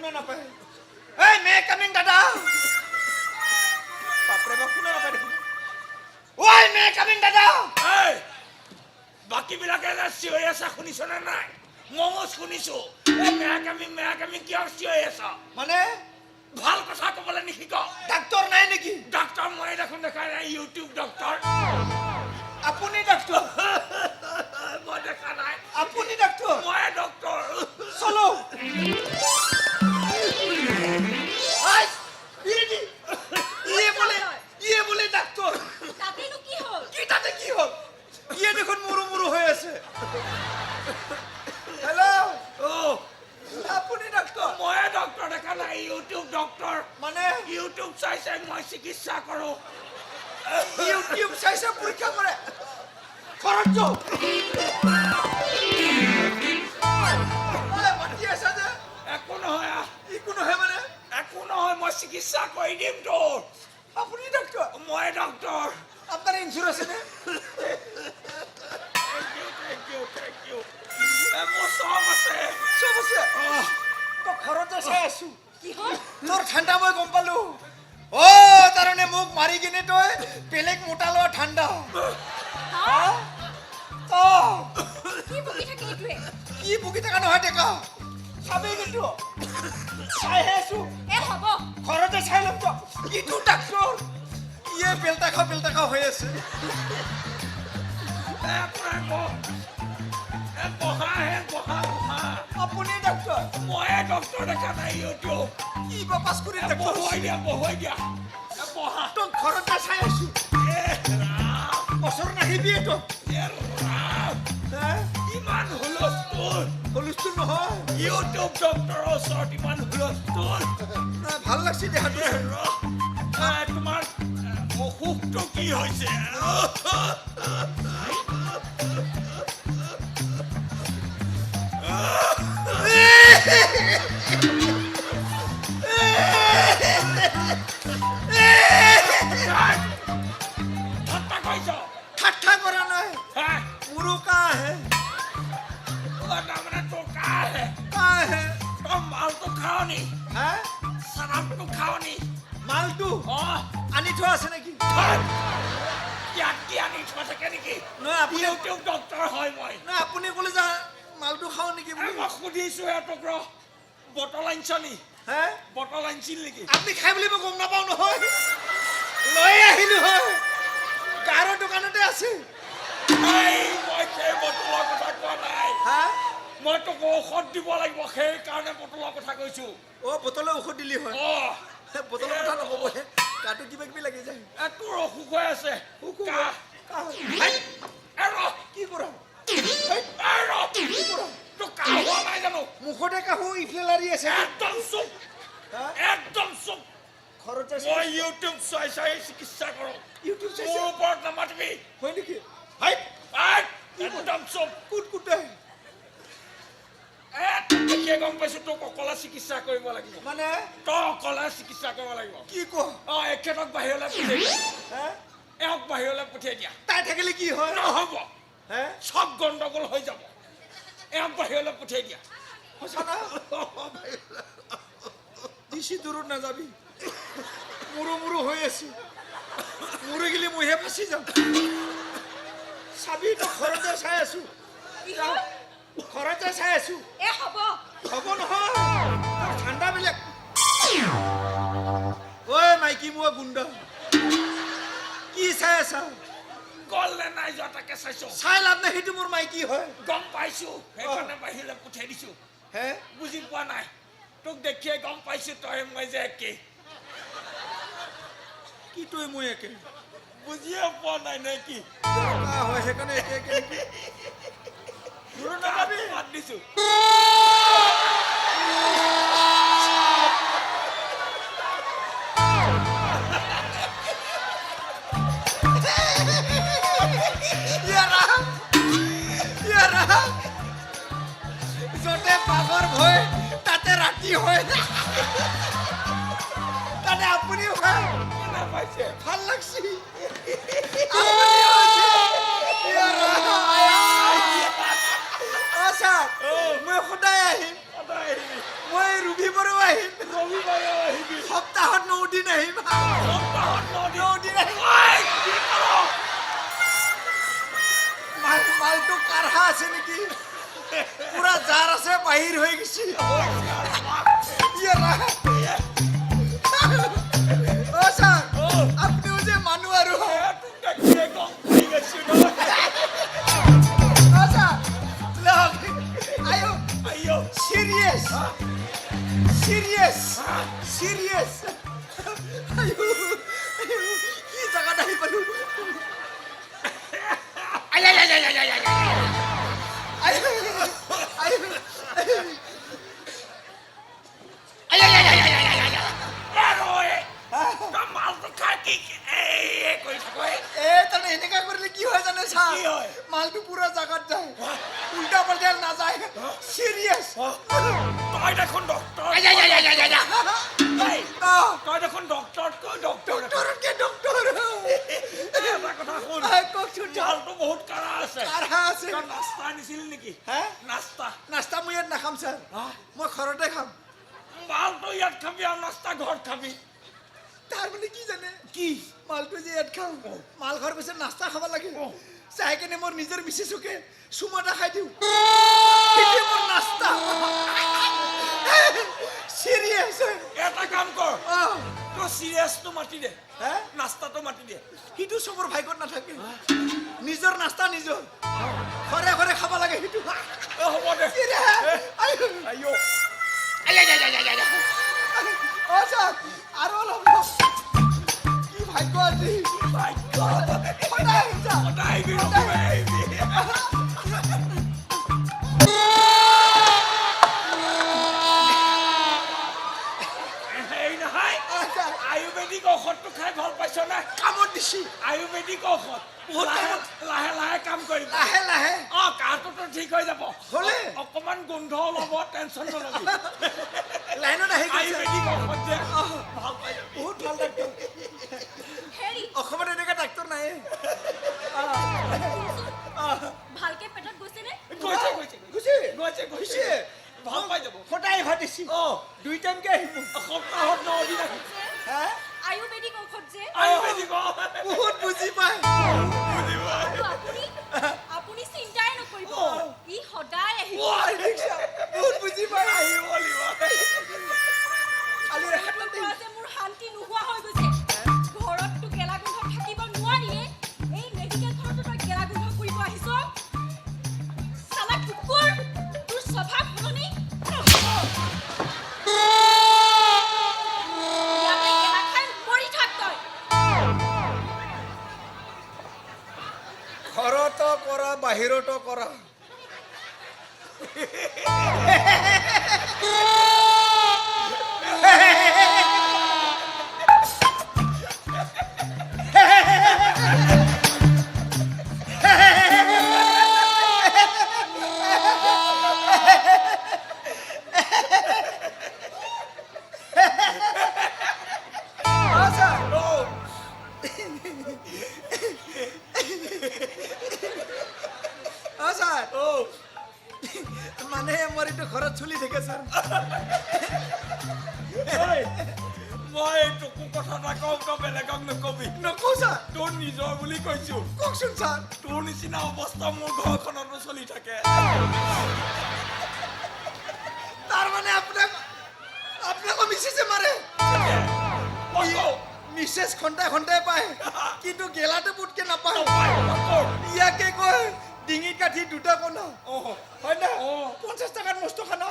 শুনে নাপায় এই মে কামিং দাদা বাপৰে বাপ শুনে নাপায় দেখোন ঐ মে কামিং দাদা এই বাকি বিলাকে চিঞৰি আছা শুনিছনে নাই ময়ো শুনিছো এই মেয়া কামি কিয় চিঞৰি আছা মানে ভাল কথা ক'বলৈ নিশিক ডাক্তৰ নাই নেকি ডাক্তৰ মই দেখোন দেখা নাই ইউটিউব ডক্তৰ আপুনি ডাক্তৰ মই দেখা নাই আপুনি ডাক্তৰ মই ডক্তৰ চলো ইয়ে বলে ডাক্তৰ তাতেনো কি হ'ল কি তাতে কি হ'ল ইয়ে দেখোন মুৰু মুৰু হৈ আছে হেল্ল' আপুনি ডাক্তৰ মই ডক্তৰ দেখা নাই ইউটিউব ডক্তৰ মানে ইউটিউব চাই চাই মই চিকিৎসা কৰো ইউটিউব চাইছে পৰীক্ষা কৰে খৰচ মাতি আছা যে একো নহয় একো নহয় মানে একো নহয় মই চিকিৎসা কৰি দিম তোৰ আপুনি ডাক্তৰ মই ডক্তৰ আপোনাৰ ইঞ্চুৰেঞ্চ আছে নে Thank you. মোৰ চব আছে চব আছে তই ঘৰতে চাই আছো কি হ'ল তোৰ ঠাণ্ডা মই গম পালো তাৰমানে মোক মাৰি কিনে তই বেলেগ মোটা লোৱা ঠাণ্ডা কি বকি থাকে এইটোৱে কি বকি থকা নহয় ডেকা চাবি কিন্তু চাইহে আছো হ'ব ঘৰতে চাই ল'ম তো ইটো ডাক্তৰ ইয়ে বেলটা খাও হৈ আছে আপুনি ডাক্তৰ মই ডক্তৰ দেখা নাই ইউটিউব কি বাপাচ কৰি ডাক্তৰ বহুৱাই দিয়া বহা তোক ঘৰতে চাই আছো বছৰ নাহিবি তো ইমান হুলস্থুল হুলস্থুল নহয় ইউটিউব ডক্তৰৰ ওচৰত ইমান হুলস্থুল ভাল লাগছে দেহাটো তোমাৰ অসুখটো কি হৈছে ঠাট্টা কৰা নাই মোৰো কাহ আহে মালটো খাও নি হা চানাপটো খাও নি মালটো আনি থোৱা আছে নেকি ইয়াত কি আনি থোৱা থাকে নেকি নহয় আপুনি ইউটিউব ডক্তৰ হয় মই নহয় আপুনি ক'লে যা মালটো খাওঁ নেকি বুলি মই সুধিছো সিহঁতক বটল আনিছ নি হে বটল আনিছিল নেকি আপুনি খাই বুলি মই গম নাপাওঁ নহয় লৈ আহিলো হয় গাৰৰ দোকানতে আছে মই সেই বটলৰ কথা কোৱা নাই হা মই তোক ঔষধ দিব লাগিব সেইকাৰণে বটলৰ কথা কৈছো বটলে ঔষধ দিলি হয় বটলৰ কথা নক'ব গাটো কিবা কিবি লাগি যায় তোৰ অসুখ হৈ আছে কি কৰা তোৰ কাহ হোৱা নাই জানো মুখতে কাহো ইফালে লাৰি আছে একদম চুপ একদম চুপ ঘৰতে মই ইউটিউব চাই চাই চিকিৎসা কৰো ইউটিউব তোৰ ওপৰত নামাতিবি হয় নেকি একদম চুপ কুটকুটে দেখিয়ে গম পাইছো তোক অকলে চিকিৎসা কৰিব লাগিব মানে তই অকলে চিকিৎসা কৰিব লাগিব কি কয় এখেতক বাহিৰলৈ পঠিয়াই দিয়া এওঁক বাহিৰলৈ পঠিয়াই দিয়া তাই থাকিলে কি হয় নহ'ব হে চব গণ্ডগোল হৈ যাব এওঁক বাহিৰলৈ পঠিয়াই দিয়া সঁচা বেছি দূৰত নাযাবি মুৰু হৈ আছো মুৰু গিলি মইহে ফাঁচি যাম চাবি তই ঘৰতে চাই আছো ঘৰতে চাই আছো হ'ব নহয় ঠাণ্ডা বেলেগ ঐ মাইকী মোৱা গুণ্ডা কি চাই আছা গ'ল নে নাই যোৱা তাকে চাইছো চাই লাভ নাই সেইটো মোৰ মাইকী হয় গম পাইছো সেইকাৰণে বাহিৰলৈ পঠিয়াই দিছো হে বুজি পোৱা নাই তোক দেখিয়ে গম পাইছো তই মই যে একে কি তই মই একে বুজিয়ে পোৱা নাই নে কি হয় সেইকাৰণে একে একে দূৰত নাযাবি মাত দিছো য'তে পাগৰ ভয় তাতে ৰাতি হয় তাতে আপুনি হয় পাইছে ভাল লাগছি মই সদায় আহিম আহিবি মই ৰবিবাৰেও আহিম ৰবিবাৰে আহিবি সপ্তাহত 9 দিন আহিম সপ্তাহত 9 দিন আহিম ঐ, কি কৰ? মালটো কাঢ়া আছে নেকি পুৰা জাৰ আছে বাহিৰ হৈ গৈছে ইয়ে ৰা। অ ছাৰ আপুনিও যে মানুহ আৰু তোক দেখিয়ে গম পাই গৈছো নহয়। অ ছাৰ লওক আয়ো আইও, সিরিয়াস সিরিয়াস সিরিয়াস আয়ো কি জায়গা নাই পালো আই, আই, আই, আই, আই, আই, আই, আই। আয়ো আয়ো আই, আই, আই, আই, আই, আই, আই, আই, আই। এ ৰয়, তই মালটো খাই কি কৰি থাক এ? এ তানে এনেকা কৰিলে কি হয় জানে ছাৰ কি হয়? মালটো পুৰা জাগাত যায় উল্টা পাল্টা নাযায় সিৰিয়াস তই দেখোন ডক্টৰ আই, আই, আই, আই, আই, আই, আই। তই দেখোন ডক্টৰতকৈ ডক্টৰ ডক্টৰকে ডক্টৰ এটা কথা শুন কওকচোন মালটো বহুত কাঢ়া আছে কাঢ়া আছে তই নাস্তা আনিছিলি নেকি হে নাস্তা নাস্তা মই ইয়াত নাখাম ছাৰ মই ঘৰতে খাম মালটো ইয়াত খাবি আৰু নাস্তা ঘৰত খাবি তাৰ মানে কি জানে কি মালটো যে ইয়াত খাওঁ মাল ঘৰ পিছত নাস্তা খাব লাগে চাই কেনে মোৰ নিজৰ মিছেছকে চুমা এটা খাই দিওঁ সেইটোৱে মোৰ নাস্তা চিৰিয়াছ এটা কাম কৰ অঁ তই চিৰিয়াছটো মাতি দে হে নাস্তাটো মাতি দে সিটো চবৰ ভাগ্যত নাথাকে নিজৰ নাস্তা নিজৰ ঘৰে ঘৰে খাব লাগে সেইটো হ'ব দে আইও আই, আই, আই, আই, আই, আই, আই। অঁ ছাৰ আৰু অলপ কি ভাগ্য আজি ভাগ্য। সদায় আহিম ছাৰ সদায় আহিবি, ৰবিবাৰে আহিবি। হেৰি নহয়, অঁ ছাৰ আয়ুৰ্বেদিক ঔষধটো খাই ভাল পাইছ নে কামত দিছি আয়ুৰ্বেদিক ঔষধ বহুত লাহে কামত। লাহে লাহে কাম কৰিবি লাহে লাহে কাহটোতো ঠিক হৈ যাব হ'লে? অকমান গোন্ধ ওলাব টেনচন নলবি লাইনত আহি গৈছে আয়ুৰ্বেদিক ঔষধ যে ভাল পাই যাবি। বহুত ভাল ডাক্তৰ হেৰি অসমত এনেকা ডাক্তৰ নাই ভালকে পেটত গৈছেনে গৈছে গৈছে গুচি গৈছে গৈছে গৈছে ভাল পাই যাব সদায় ভাতিছি অঁ 2 টাইমকে আহিব সপ্তাহত 9 দিন আহিব হা আয়ুৰ্বেদিক ঔষধ যে আয়ুৰ্বেদিক ঔষধ বহুত বুজি পায় আৰু আপুনি আপুনি চিন্তাই নকৰিব ই সদায় আহিব বহুত বুজি পায় আহিব লাগিব কালি ঘৰটোৰ পৰা যে মোৰ শান্তি নোহোৱা হৈ গৈছে ঘৰততো গেলা গোন্ধ থাকিব নোৱাৰিয়ে এই মেডিকেলখনতো তই গেলা গোন্ধ কৰিব আহিছ চালা কুকুৰ তোৰ স্বভাৱ সলনি ইয়াতে গেলা খাই মৰি থাক তই ঘৰতো কৰা বাহিৰতো কৰা ছাৰ মানে মোৰ এইটো ঘৰত চলি থাকে ছাৰ মই তোকো কথা এটা কওঁ তই বেলেগক নকবি নকওঁ ছাৰ তোৰ নিজৰ বুলি কৈছো কওকচোন ছাৰ তোৰ নিচিনা অৱস্থা মোৰ ঘৰখনতো চলি থাকে তাৰ মানে আপোনাকো মিছেছে মাৰে মিছেছ ঘণ্টাই ঘণ্টাই পায় কিন্তু গেলাটো পুটকে নাপায় ইয়াকে কয় ডিঙিত কাঠি দুটা কণা হয় না 50 টাকাত মস্ত খানা